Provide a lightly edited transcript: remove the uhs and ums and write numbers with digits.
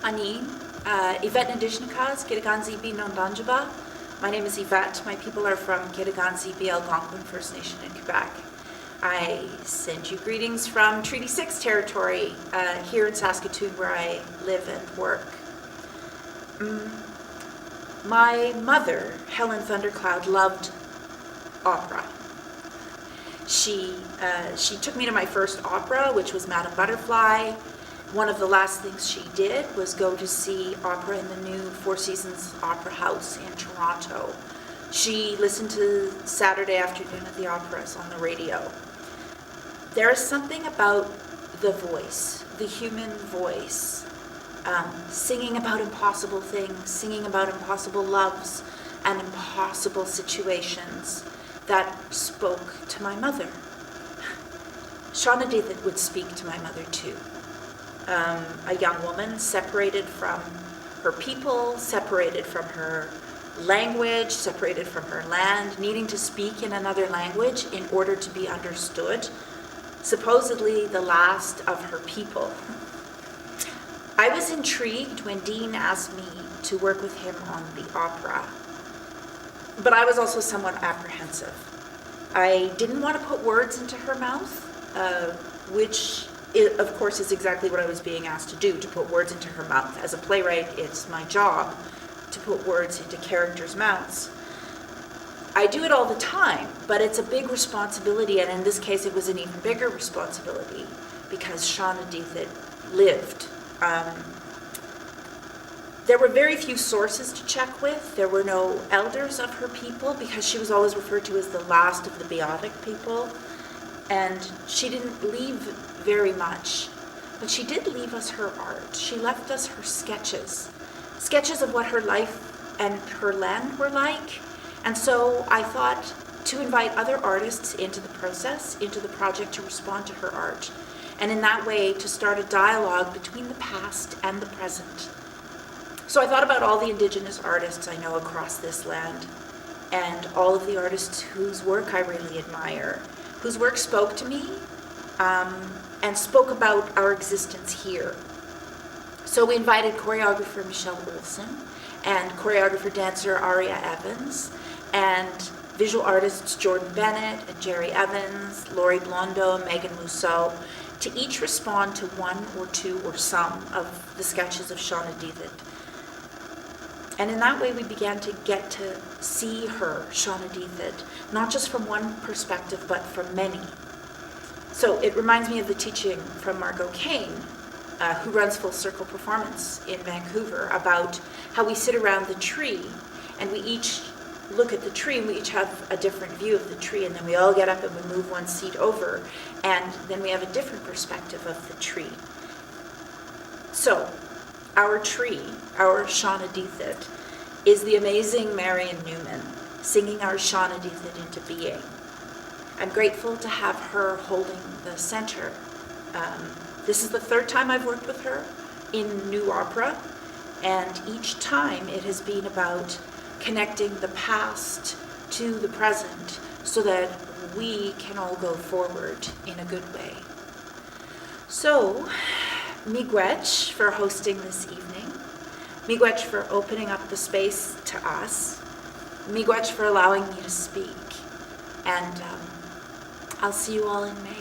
Ani, Yvette Nadishnikas, Kitaganzibi Nondanjaba. My name is Yvette. My people are from Kitaganzibi Algonquin First Nation in Quebec. I send you greetings from Treaty 6 territory here in Saskatoon, where I live and work. My mother, Helen Thundercloud, loved opera. She took me to my first opera, which was Madame Butterfly. One of the last things she did was go to see opera in the new Four Seasons Opera House in Toronto. She listened to Saturday afternoon at the operas on the radio. There is something about the voice, the human voice, singing about impossible things, singing about impossible loves and impossible situations that spoke to my mother. Shanawdithit would speak to my mother too. A young woman separated from her people, separated from her language, separated from her land, needing to speak in another language in order to be understood, supposedly the last of her people. I was intrigued when Dean asked me to work with him on the opera, but I was also somewhat apprehensive. I didn't want to put words into her mouth, which of course is exactly what I was being asked to do, to put words into her mouth. As a playwright, it's my job to put words into characters' mouths. I do it all the time, but it's a big responsibility, and in this case it was an even bigger responsibility because Shanawdithit lived. There were very few sources to check with. There were no elders of her people because she was always referred to as the last of the Beothuk people, and she didn't leave very much, but she did leave us her art. She left us her sketches of what her life and her land were like. And so I thought to invite other artists into the process, into the project, to respond to her art, and in that way to start a dialogue between the past and the present. So I thought about all the Indigenous artists I know across this land, and all of the artists whose work I really admire, whose work spoke to me, and spoke about our existence here. So we invited choreographer Michelle Olson and choreographer-dancer Aria Evans, and visual artists Jordan Bennett and Jerry Evans, Laurie Blondo, Megan Mousseau, to each respond to one or two or some of the sketches of Shanawdithit. And in that way we began to get to see her, Shanawdithit, not just from one perspective, but from many. So it reminds me of the teaching from Margot Kane, who runs Full Circle Performance in Vancouver, about how we sit around the tree and we each look at the tree and we each have a different view of the tree, and then we all get up and we move one seat over, and then we have a different perspective of the tree. So our tree, our Shanawdithit, is the amazing Marion Newman singing our Shanawdithit into being. I'm grateful to have her holding the center. This is the third time I've worked with her in new opera, and each time it has been about connecting the past to the present so that we can all go forward in a good way. So, miigwech for hosting this evening, miigwech for opening up the space to us, miigwech for allowing me to speak, and I'll see you all in May.